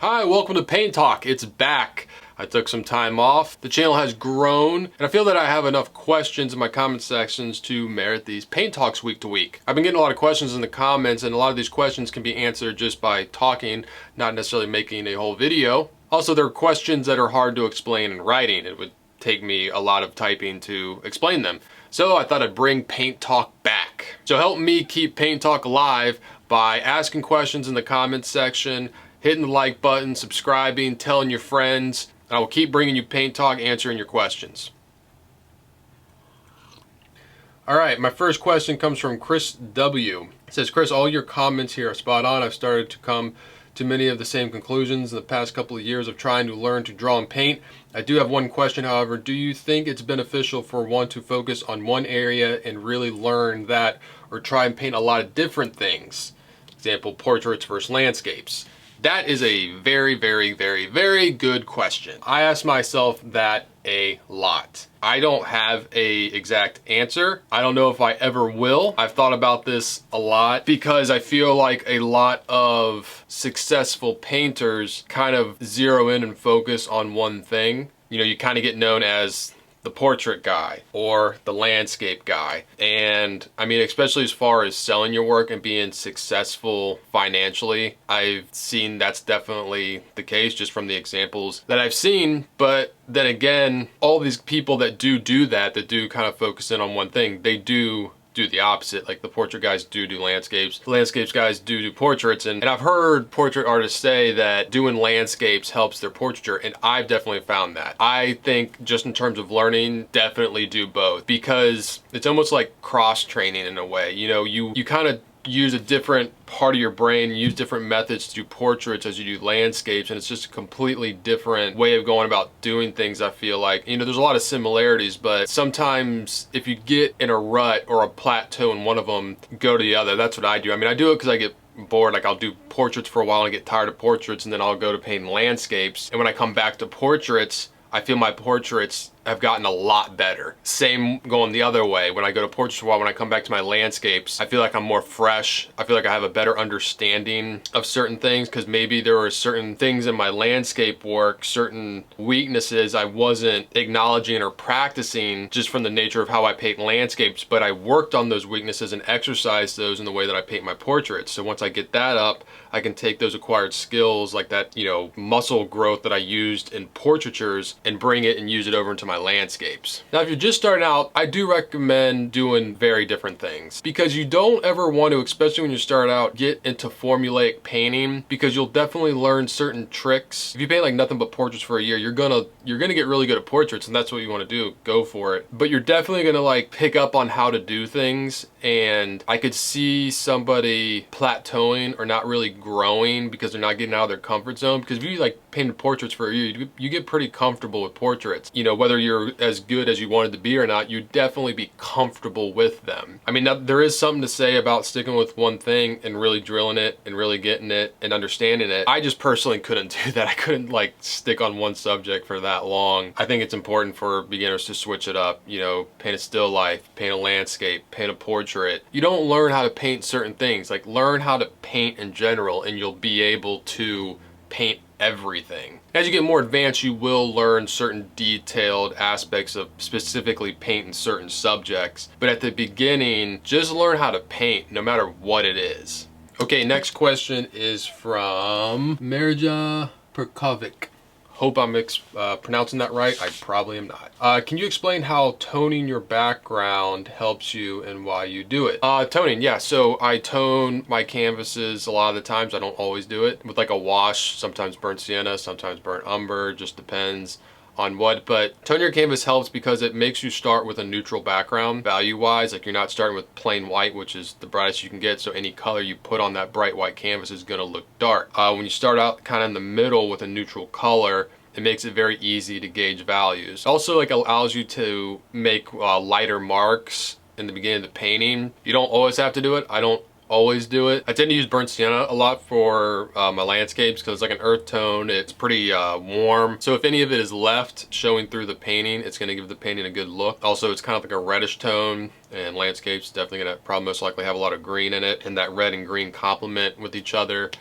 Hi, welcome to Paint Talk. It's back. I took some time off. The channel has grown, and I feel that I have enough questions in my comment sections to merit these Paint Talks week to week. I've been getting a lot of questions in the comments, and a lot of these questions can be answered just by talking, not necessarily making a whole video. Also, there are questions that are hard to explain in writing. It would take me a lot of typing to explain them. So I thought I'd bring Paint Talk back. So help me keep Paint Talk alive by asking questions in the comments section, hitting the like button, subscribing, telling your friends. I will keep bringing you Paint Talk, answering your questions. All right, my first question comes from Chris W. It says, Chris, all your comments here are spot on. I've started to come to many of the same conclusions in the past couple of years of trying to learn to draw and paint. I do have one question, however. Do you think it's beneficial for one to focus on one area and really learn that, or try and paint a lot of different things? Example, portraits versus landscapes. That is a very, very, very, very good question. I ask myself that a lot. I don't have a exact answer. I don't know if I ever will. I've thought about this a lot because I feel like a lot of successful painters kind of zero in and focus on one thing. You know, you kind of get known as the portrait guy or the landscape guy. And I mean, especially as far as selling your work and being successful financially, I've seen that's definitely the case just from the examples that I've seen. But then again, all these people that do that do kind of focus in on one thing, they do the opposite. Like the portrait guys do landscapes, the landscapes guys do portraits, and I've heard portrait artists say that doing landscapes helps their portraiture, and I've definitely found that. I think just in terms of learning, definitely do both, because it's almost like cross training in a way. You know, you kind of use a different part of your brain, use different methods to do portraits as you do landscapes, and it's just a completely different way of going about doing things. I feel like, you know, there's a lot of similarities, but sometimes if you get in a rut or a plateau in one of them, go to the other. That's what I do. I mean, I do it because I get bored. Like I'll do portraits for a while and I get tired of portraits, and then I'll go to painting landscapes, and when I come back to portraits, I feel my portraits have gotten a lot better. Same going the other way. When I go to portraits for a while, when I come back to my landscapes, I feel like I'm more fresh. I feel like I have a better understanding of certain things, because maybe there were certain things in my landscape work, certain weaknesses I wasn't acknowledging or practicing just from the nature of how I paint landscapes, but I worked on those weaknesses and exercised those in the way that I paint my portraits. So once I get that up, I can take those acquired skills, like that, you know, muscle growth that I used in portraitures, and bring it and use it over into my landscapes. Now, if you're just starting out, I do recommend doing very different things, because you don't ever want to, especially when you start out, get into formulaic painting, because you'll definitely learn certain tricks. If you paint like nothing but portraits for a year, you're gonna get really good at portraits, and that's what you want to do. Go for it. But you're definitely gonna like pick up on how to do things, and I could see somebody plateauing or not really growing because they're not getting out of their comfort zone. Because if you like painted portraits for a year, you get pretty comfortable with portraits. You know, whether you're as good as you wanted to be or not, you'd definitely be comfortable with them. I mean, there is something to say about sticking with one thing and really drilling it and really getting it and understanding it. I just personally couldn't do that. I couldn't like stick on one subject for that long. I think it's important for beginners to switch it up. You know, paint a still life, paint a landscape, paint a portrait. You don't learn how to paint certain things. Like, learn how to paint in general, and you'll be able to paint everything. As you get more advanced, you will learn certain detailed aspects of specifically painting certain subjects. But at the beginning, just learn how to paint no matter what it is. Okay, next question is from Marija Perkovic. Hope I'm pronouncing that right. I probably am not. Can you explain how toning your background helps you and why you do it? Toning, yeah. So I tone my canvases a lot of the times. I don't always do it with like a wash, sometimes burnt sienna, sometimes burnt umber, just depends on what. But toning your canvas helps because it makes you start with a neutral background value-wise. Like, you're not starting with plain white, which is the brightest you can get, so any color you put on that bright white canvas is gonna look dark. When you start out kind of in the middle with a neutral color, it makes it very easy to gauge values. Also, like, allows you to make lighter marks in the beginning of the painting. You don't always have to do it. I don't always do it. I tend to use burnt sienna a lot for my landscapes because it's like an earth tone. It's pretty warm. So if any of it is left showing through the painting, it's gonna give the painting a good look. Also, it's kind of like a reddish tone, and landscapes definitely gonna probably most likely have a lot of green in it, and that red and green complement with each other.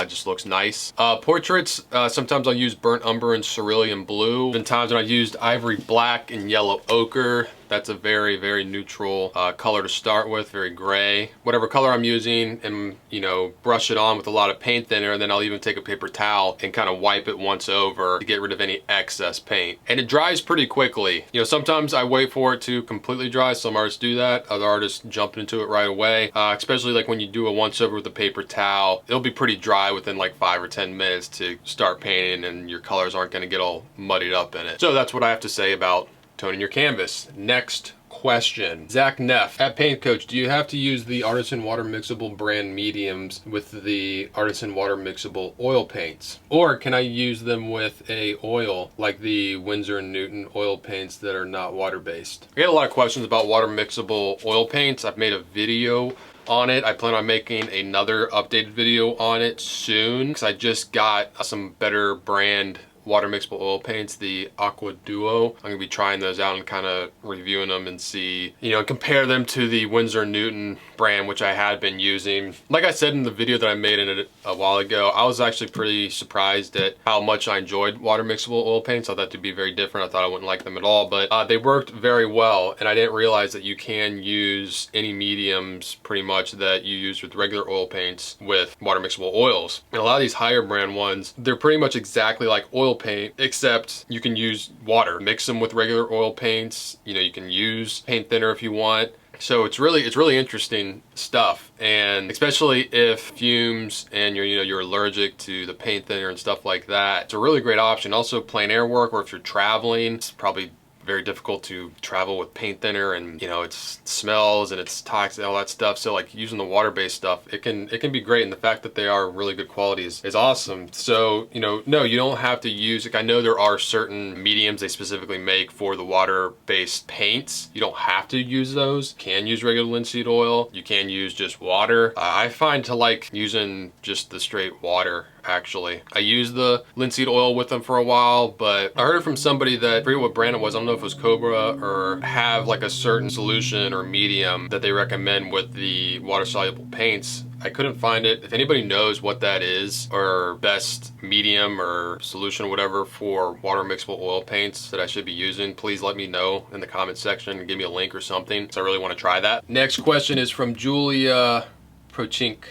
Just looks nice. Portraits, sometimes I'll use burnt umber and cerulean blue. Been times when I used ivory black and yellow ochre. That's a very, very neutral color to start with, very gray. Whatever color I'm using, and you know, brush it on with a lot of paint thinner, and then I'll even take a paper towel and kind of wipe it once over to get rid of any excess paint. And it dries pretty quickly. You know, sometimes I wait for it to completely dry. Some artists do that. Other artists jump into it right away. Especially like when you do a once over with a paper towel, it'll be pretty dry within like 5 or 10 minutes to start painting, and your colors aren't going to get all muddied up in it. So that's what I have to say about toning your canvas. Next question. Zach Neff at Paint Coach, do you have to use the Artisan Water Mixable brand mediums with the Artisan Water Mixable oil paints? Or can I use them with a oil like the Winsor & Newton oil paints that are not water-based? I get a lot of questions about water mixable oil paints. I've made a video on it. I plan on making another updated video on it soon because I just got some better brand water mixable oil paints, the Aqua Duo. I'm gonna be trying those out and kind of reviewing them and see, you know, compare them to the Winsor & Newton brand, which I had been using. Like I said in the video that I made in it a while ago, I was actually pretty surprised at how much I enjoyed water mixable oil paints. I thought they'd be very different. I thought I wouldn't like them at all, but they worked very well, and I didn't realize that you can use any mediums pretty much that you use with regular oil paints with water mixable oils. And a lot of these higher brand ones, they're pretty much exactly like oil paint, except you can use water, mix them with regular oil paints. You know, you can use paint thinner if you want. So it's really interesting stuff, and especially if fumes and you're allergic to the paint thinner and stuff like that, it's a really great option. Also plein air work, or if you're traveling, it's probably very difficult to travel with paint thinner, and you know, it smells and it's toxic and all that stuff. So like using the water-based stuff, it can be great, and the fact that they are really good quality is awesome. So, you know, no, you don't have to use, like, I know there are certain mediums they specifically make for the water-based paints. You don't have to use those. You can use regular linseed oil. You can use just water. I find to like using just the straight water. Actually, I used the linseed oil with them for a while, but I heard it from somebody that, I forget what brand it was, I don't know if it was Cobra, or have like a certain solution or medium that they recommend with the water soluble paints. I couldn't find it. If anybody knows what that is, or best medium or solution or whatever for water mixable oil paints that I should be using, please let me know in the comment section and give me a link or something, because I really want to try that. Next question is from Julia Prochnik.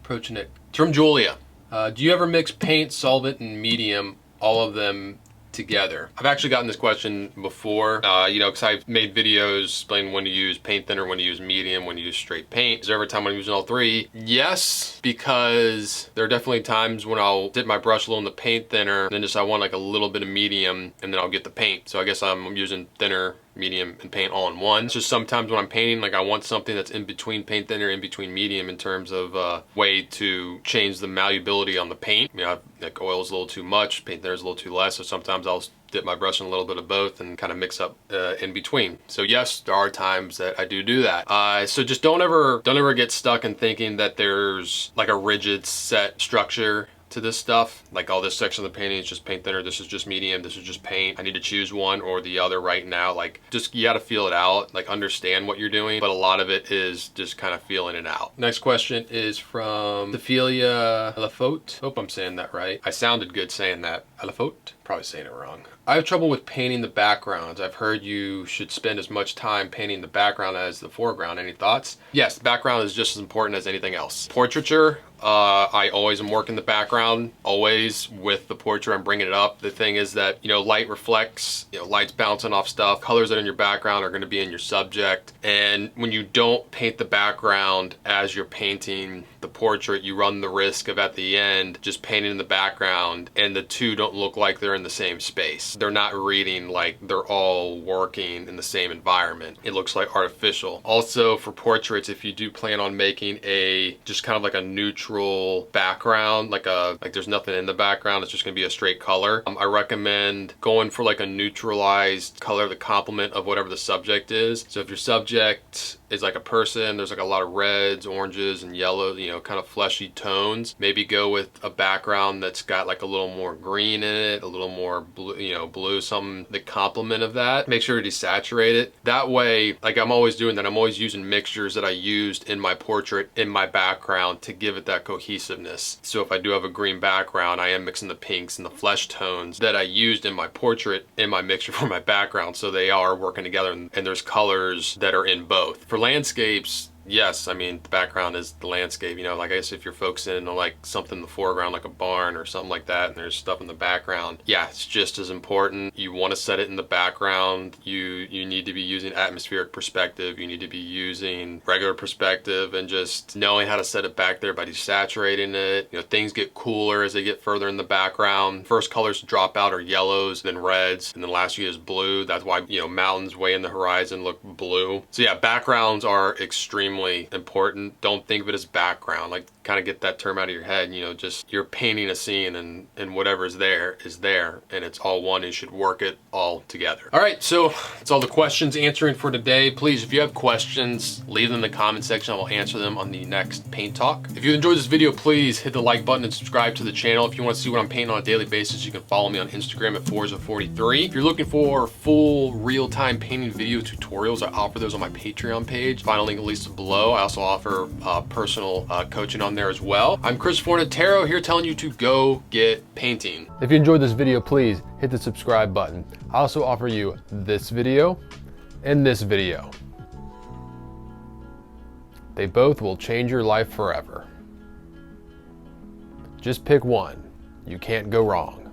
It's from Julia. Do you ever mix paint, solvent, and medium, all of them together? I've actually gotten this question before, you know, because I've made videos explaining when to use paint thinner, when to use medium, when to use straight paint. Is there ever a time when I'm using all three? Yes, because there are definitely times when I'll dip my brush a little in the paint thinner, and then just I want like a little bit of medium, and then I'll get the paint. So I guess I'm using thinner, medium, and paint all in one. It's just sometimes when I'm painting, like I want something that's in between paint thinner, in between medium, in terms of way to change the malleability on the paint. You know, like oil's a little too much, paint thinner's a little too less, so sometimes I'll dip my brush in a little bit of both and kind of mix up in between. So yes, there are times that I do that. So just don't ever get stuck in thinking that there's like a rigid set structure to this stuff. Like, oh, this section of the painting is just paint thinner, this is just medium, this is just paint. I need to choose one or the other right now. Like, just, you gotta feel it out, like understand what you're doing, but a lot of it is just kind of feeling it out. Next question is from Ophelia Lafote. Hope I'm saying that right. I sounded good saying that. Lafote? Probably saying it wrong. I have trouble with painting the backgrounds. I've heard you should spend as much time painting the background as the foreground. Any thoughts? Yes, the background is just as important as anything else. Portraiture, I always am working the background, always with the portrait, I'm bringing it up. The thing is that, you know, light reflects, you know, light's bouncing off stuff. Colors that are in your background are gonna be in your subject. And when you don't paint the background as you're painting the portrait, you run the risk of at the end just painting in the background and the two don't look like they're in the same space. They're not reading like they're all working in the same environment. It looks like artificial. Also for portraits, if you do plan on making a just kind of like a neutral background, like there's nothing in the background, it's just gonna be a straight color, I recommend going for like a neutralized color, the complement of whatever the subject is. So if your subject is like a person, there's like a lot of reds, oranges, and yellows, you know, kind of fleshy tones. Maybe go with a background that's got like a little more green in it, a little more blue, you know, blue, something the complement of that. Make sure to desaturate it. That way, like I'm always doing that, I'm always using mixtures that I used in my portrait in my background to give it that cohesiveness. So if I do have a green background, I am mixing the pinks and the flesh tones that I used in my portrait in my mixture for my background, so they are working together, and there's colors that are in both. For landscapes, yes, I mean, the background is the landscape, you know, like I guess if you're focusing on like something in the foreground, like a barn or something like that, and there's stuff in the background, yeah, it's just as important. You want to set it in the background. You need to be using atmospheric perspective. You need to be using regular perspective, and just knowing how to set it back there by desaturating it. You know, things get cooler as they get further in the background. First colors to drop out are yellows, then reds, and then last year is blue. That's why, you know, mountains way in the horizon look blue. So yeah, backgrounds are extremely important. Don't think of it as background, like kind of get that term out of your head. You know, just you're painting a scene, and whatever is there, and it's all one, and you should work it all together. All right, so that's all the questions answering for today. Please, if you have questions, leave them in the comment section. I will answer them on the next Paint Talk. If you enjoyed this video, please hit the like button and subscribe to the channel. If you want to see what I'm painting on a daily basis, you can follow me on Instagram at Forza43. If you're looking for full real-time painting video tutorials, I offer those on my Patreon page. Final link at least below. I also offer personal coaching on there as well. I'm Chris Fornatero here telling you to go get painting. If you enjoyed this video, please hit the subscribe button. I also offer you this video and this video. They both will change your life forever. Just pick one. You can't go wrong.